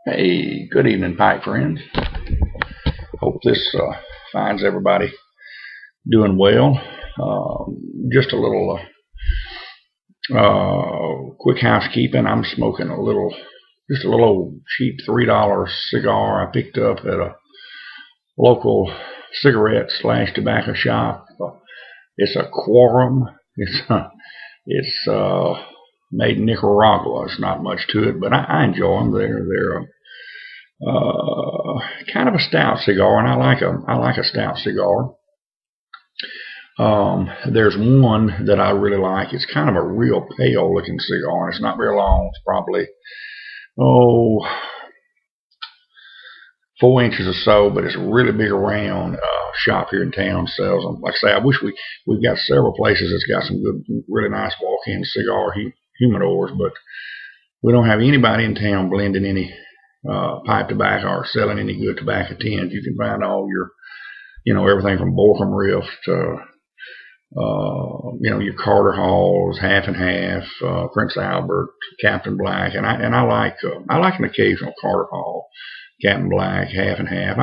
Hey, good evening, pipe friends. Hope this finds everybody doing well. Just a little quick housekeeping. I'm smoking just a little old cheap $3 cigar I picked up at a local cigarette / tobacco shop. It's a Quorum. It's made in Nicaragua. It's not much to it, but I enjoy them. They're kind of a stout cigar, and I like a stout cigar. There's one that I really like. It's kind of a real pale looking cigar, and it's not very long. It's probably 4 inches or so, but it's a really big around. Shop here in town sells them. Like I say, I wish we've got several places that's got some good, really nice walk-in cigar humidors, but we don't have anybody in town blending any pipe tobacco or selling any good tobacco tins. You can find all your, everything from Borkham Riff to, your Carter Halls, Half and Half, Prince Albert, Captain Black, and I like an occasional Carter Hall, Captain Black, Half and Half.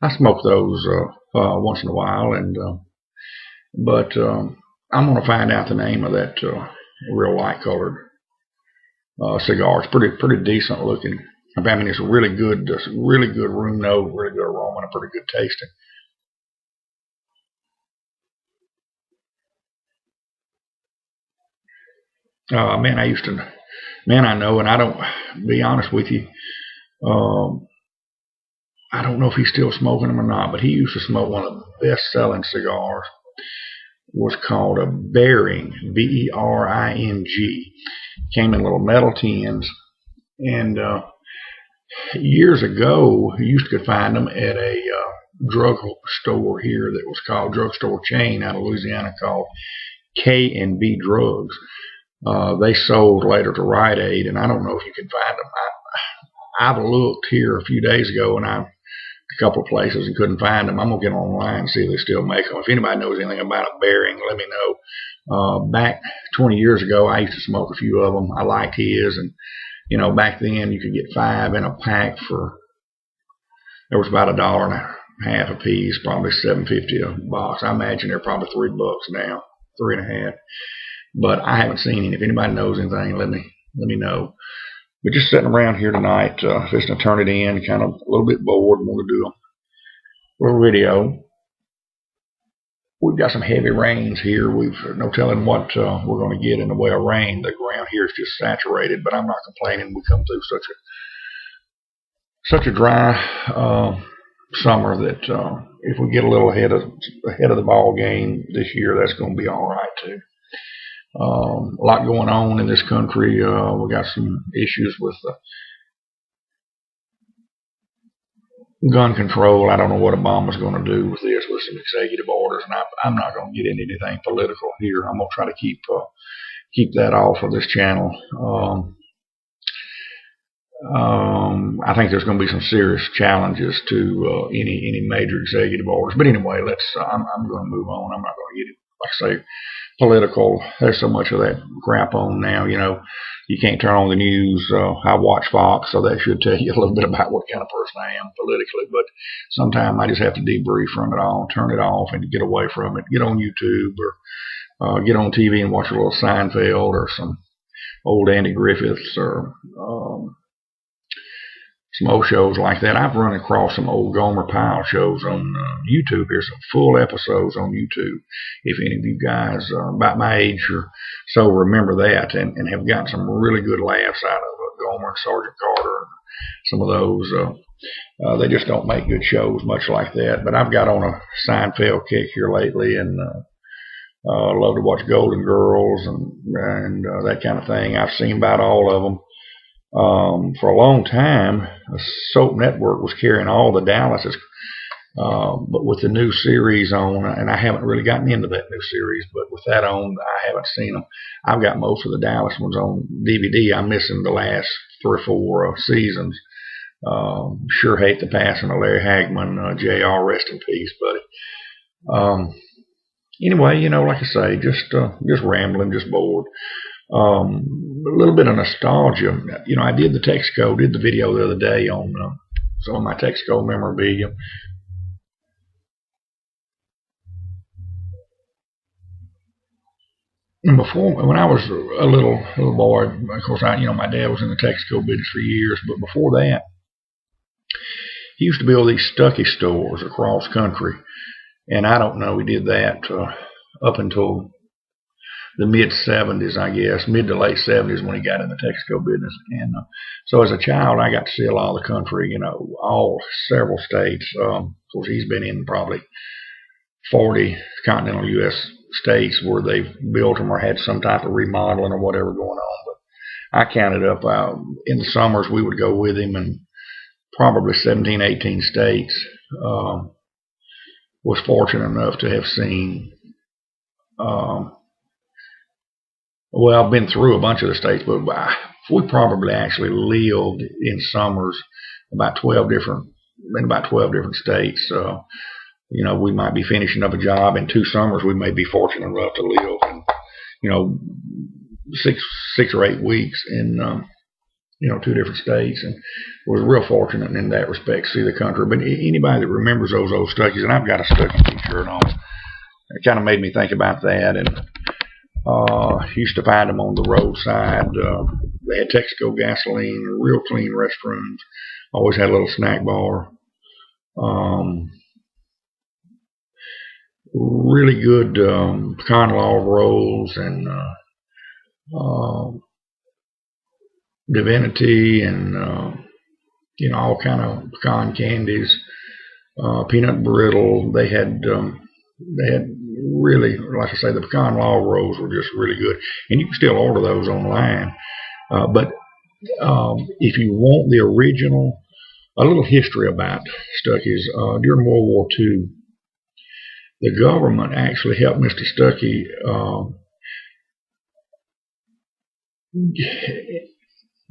I smoke those once in a while, but I'm going to find out the name of that real light colored cigar. It's pretty decent looking. I mean, it's really good room note, really good aroma, and pretty good tasting. I know, and I don't, be honest with you, I don't know if he's still smoking them or not, but he used to smoke one of the best selling cigars. It was called a Bering, Bering. Came in little metal tins, and years ago, you used to find them at a drug store here that was called drugstore chain out of Louisiana called K&B Drugs. They sold later to Rite Aid, and I don't know if you can find them. I've looked here a few days ago, and a couple of places and couldn't find them. I'm gonna get online and see if they still make them. If anybody knows anything about a Bering, let me know. Back 20 years ago, I used to smoke a few of them. I liked his, and back then you could get 5 in a pack for. There was about $1.50 a piece, probably $7.50 a box. I imagine they're probably $3 now, 3.50. But I haven't seen any. If anybody knows anything, let me know. But just sitting around here tonight, just to turn it in, kind of a little bit bored, want to do a little video. We've got some heavy rains here. We've no telling what we're going to get in the way of rain. The ground here is just saturated, but I'm not complaining. We come through such a dry summer that if we get a little ahead of the ball game this year, that's going to be all right too. A lot going on in this country. We got some issues with gun control. I don't know what Obama's going to do with this, with some executive orders, and I'm not going to get into anything political here. I'm going to try to keep that off of this channel. I think there's going to be some serious challenges to any major executive orders. But anyway, I'm going to move on. I'm not going to get, like I say, political. There's so much of that crap on now. You can't turn on the news. I watch Fox, so that should tell you a little bit about what kind of person I am politically. But sometimes I just have to debrief from it all, turn it off, and get away from it. Get on YouTube or get on TV and watch a little Seinfeld or some old Andy Griffiths or some old shows like that. I've run across some old Gomer Pyle shows on YouTube. Here's some full episodes on YouTube. If any of you guys about my age or so remember that and have gotten some really good laughs out of Gomer and Sergeant Carter and some of those. They just don't make good shows much like that. But I've got on a Seinfeld kick here lately, and love to watch Golden Girls and that kind of thing. I've seen about all of them. For a long time, the Soap Network was carrying all the Dallases, but with the new series on, and I haven't really gotten into that new series, but with that on, I haven't seen them. I've got most of the Dallas ones on DVD. I'm missing the last 3 or 4 seasons. Sure hate the passing of Larry Hagman. JR, rest in peace, buddy. Anyway, like I say, just rambling, just bored. A little bit of nostalgia. You know, I did the video the other day on some of my Texaco memorabilia. And before, when I was a little boy, of course, my dad was in the Texaco business for years, but before that, he used to build these Stuckey stores across country, and I don't know, he did that up until the mid 70s, I guess, mid to late 70s when he got in the Texaco business. And so as a child, I got to see a lot of the country, several states. Of course, he's been in probably 40 continental U.S. states where they've built them or had some type of remodeling or whatever going on. But I counted up, in the summers, we would go with him, and probably 17, 18 states. Was fortunate enough to have seen. Well, I've been through a bunch of the states, but we probably actually lived in summers in about 12 different states. We might be finishing up a job in 2 summers. We may be fortunate enough to live in, 6 or 8 weeks in, 2 different states, and was real fortunate in that respect to see the country. But anybody that remembers those old Stuckeys, and I've got a Stuckey t-shirt on, it kind of made me think about that. And used to find them on the roadside. They had Texaco gasoline, real clean restrooms. Always had a little snack bar. Really good pecan log rolls and Divinity and all kind of pecan candies, peanut brittle. They had really, like I say, the pecan log rolls were just really good, and you can still order those online. But if you want the original, a little history about Stuckey's. During World War II, the government actually helped Mr. Stuckey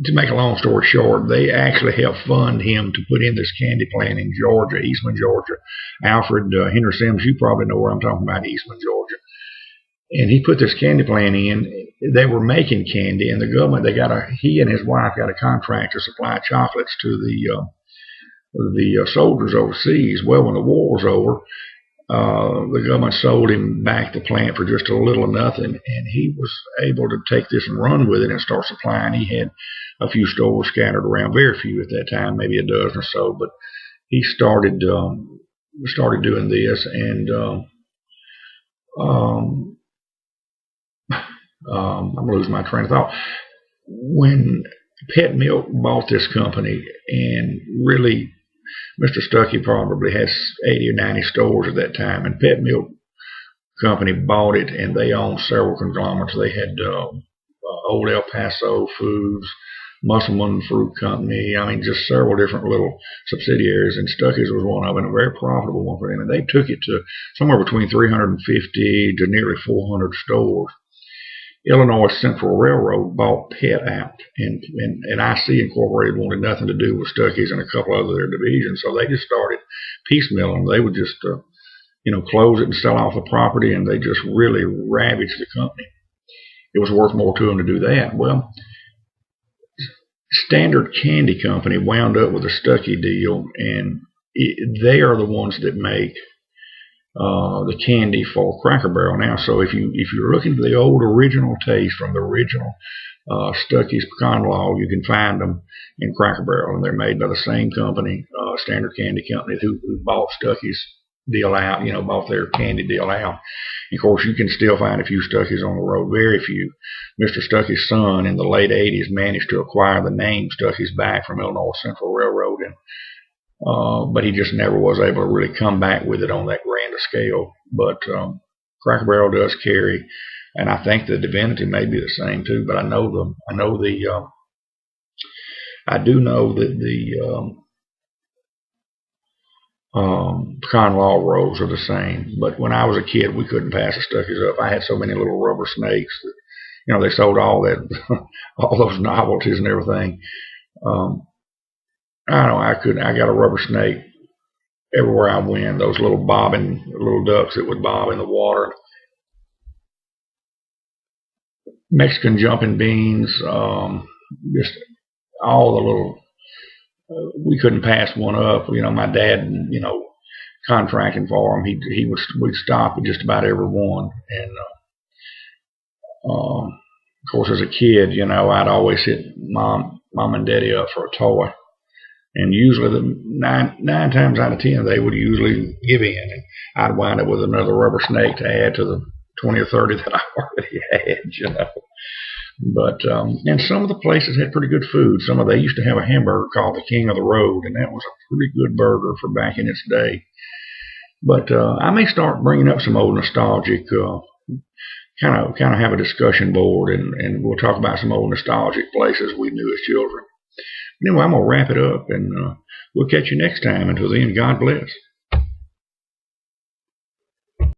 to make a long story short, they actually helped fund him to put in this candy plant in Georgia, Eastman, Georgia. Alfred Henry Sims, you probably know where I'm talking about, Eastman, Georgia. And he put this candy plant in. They were making candy, and the government, he and his wife got a contract to supply chocolates to the soldiers overseas. Well, when the war was over, the government sold him back the plant for just a little of nothing, and he was able to take this and run with it and start supplying. He had a few stores scattered around, very few at that time, maybe a dozen or so, but he started doing this, and I'm losing my train of thought. When Pet Milk bought this company, and really Mr. Stuckey probably has 80 or 90 stores at that time, and Pet Milk Company bought it, and they owned several conglomerates. They had Old El Paso Foods, Musselman Fruit Company. I mean, just several different little subsidiaries, and Stuckey's was one of them, and a very profitable one for them. And they took it to somewhere between 350 to nearly 400 stores. Illinois Central Railroad bought Pet out, and IC Incorporated wanted nothing to do with Stuckey's and a couple other their divisions, so they just started piecemealing. They would just, close it and sell off the property, and they just really ravaged the company. It was worth more to them to do that. Well, Standard Candy Company wound up with a Stuckey deal, and they are the ones that make the candy for Cracker Barrel now. So if you're looking for the old original taste from the original Stuckey's pecan log, you can find them in Cracker Barrel, and they're made by the same company, Standard Candy Company, who bought Stuckey's deal out, bought their candy deal out. And of course, you can still find a few Stuckey's on the road, very few. Mr. Stuckey's son in the late 80s managed to acquire the name Stuckey's back from Illinois Central Railroad, and but he just never was able to really come back with it on that grand scale. But Cracker Barrel does carry, and I think the Divinity may be the same too. But I do know that the pecan log rolls are the same. But when I was a kid, we couldn't pass the Stuckey's up. I had so many little rubber snakes that, they sold all that, all those novelties and everything. I got a rubber snake everywhere I went. Those little bobbing little ducks that would bob in the water. Mexican jumping beans, just all the little. We couldn't pass one up. My dad, contracting for him, we'd stop at just about every one. And of course, as a kid, I'd always hit mom and daddy up for a toy. And usually, the nine times out of 10, they would usually give in, and I'd wind up with another rubber snake to add to the 20 or 30 that I already had. But and some of the places had pretty good food. They used to have a hamburger called the King of the Road, and that was a pretty good burger for back in its day. But I may start bringing up some old nostalgic, kind of have a discussion board, and we'll talk about some old nostalgic places we knew as children. Anyway, I'm going to wrap it up, and we'll catch you next time. Until then, God bless.